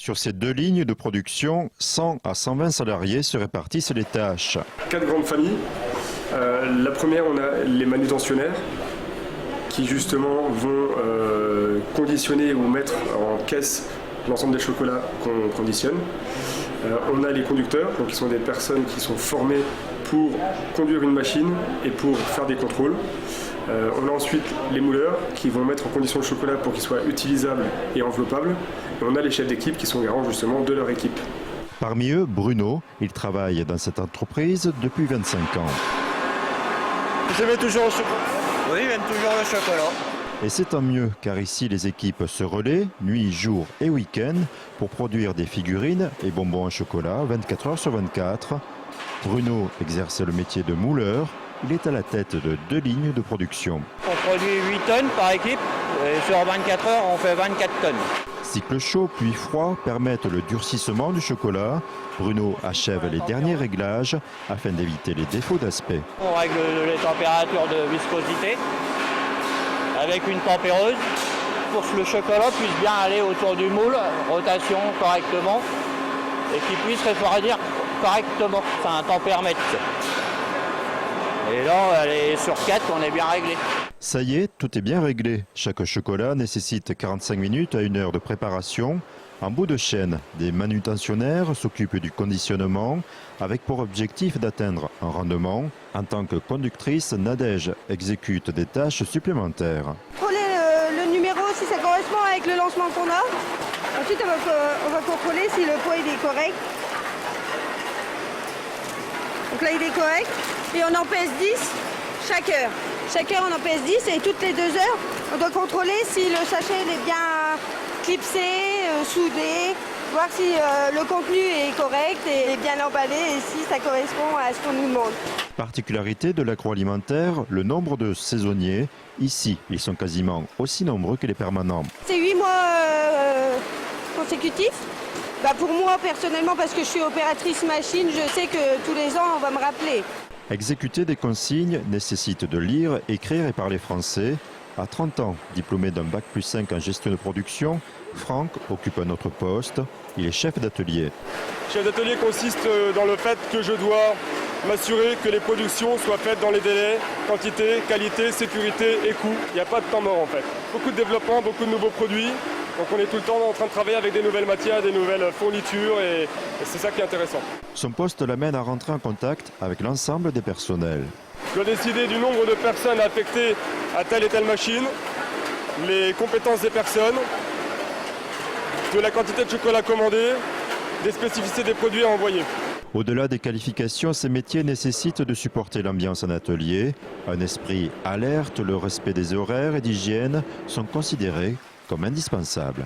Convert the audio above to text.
Sur ces 2 lignes de production, 100 à 120 salariés se répartissent les tâches. 4 grandes familles. La première, on a les manutentionnaires qui justement vont conditionner ou mettre en caisse l'ensemble des chocolats qu'on conditionne. On a les conducteurs, donc qui sont des personnes qui sont formées pour conduire une machine et pour faire des contrôles. On a ensuite les mouleurs qui vont mettre en condition le chocolat pour qu'il soit utilisable et enveloppable. Et on a les chefs d'équipe qui sont garants justement de leur équipe. Parmi eux, Bruno, il travaille dans cette entreprise depuis 25 ans. Vous aimez toujours le chocolat? Oui, j'aime toujours le chocolat. Et c'est tant mieux, car ici les équipes se relaient, nuit, jour et week-end, pour produire des figurines et bonbons en chocolat 24 heures sur 24. Bruno exerce le métier de mouleur. Il est à la tête de 2 lignes de production. On produit 8 tonnes par équipe et sur 24 heures, on fait 24 tonnes. Cycle chaud puis froid permettent le durcissement du chocolat. Bruno achève les derniers réglages afin d'éviter les défauts d'aspect. On règle les températures de viscosité avec une tempéreuse pour que le chocolat puisse bien aller autour du moule, rotation correctement et qu'il puisse refroidir correctement. C'est un tempéromètre. Et là, elle est sur 4, on est bien réglé. Ça y est, tout est bien réglé. Chaque chocolat nécessite 45 minutes à 1 heure de préparation. En bout de chaîne, des manutentionnaires s'occupent du conditionnement avec pour objectif d'atteindre un rendement. En tant que conductrice, Nadège exécute des tâches supplémentaires. Contrôler le numéro si ça correspond avec le lancement qu'on a. Ensuite, on va contrôler si le poids est correct. Donc là, il est correct. Et on en pèse 10 chaque heure. Chaque heure, on en pèse 10 et toutes les 2 heures, on doit contrôler si le sachet est bien clipsé, soudé, voir si le contenu est correct et est bien emballé et si ça correspond à ce qu'on nous demande. Particularité de l'agroalimentaire, le nombre de saisonniers. Ici, ils sont quasiment aussi nombreux que les permanents. C'est 8 mois consécutifs. Pour moi, personnellement, parce que je suis opératrice machine, je sais que tous les ans, on va me rappeler. Exécuter des consignes nécessite de lire, écrire et parler français. À 30 ans, diplômé d'un bac+5 en gestion de production, Franck occupe un autre poste. Il est chef d'atelier. Chef d'atelier consiste dans le fait que je dois m'assurer que les productions soient faites dans les délais, quantité, qualité, sécurité et coût. Il n'y a pas de temps mort en fait. Beaucoup de développement, beaucoup de nouveaux produits. Donc on est tout le temps en train de travailler avec des nouvelles matières, des nouvelles fournitures et c'est ça qui est intéressant. Son poste l'amène à rentrer en contact avec l'ensemble des personnels. Je dois décider du nombre de personnes affectées à telle et telle machine, les compétences des personnes, de la quantité de chocolat commandé, des spécificités des produits à envoyer. Au-delà des qualifications, ces métiers nécessitent de supporter l'ambiance en atelier. Un esprit alerte, le respect des horaires et d'hygiène sont considérés comme indispensables.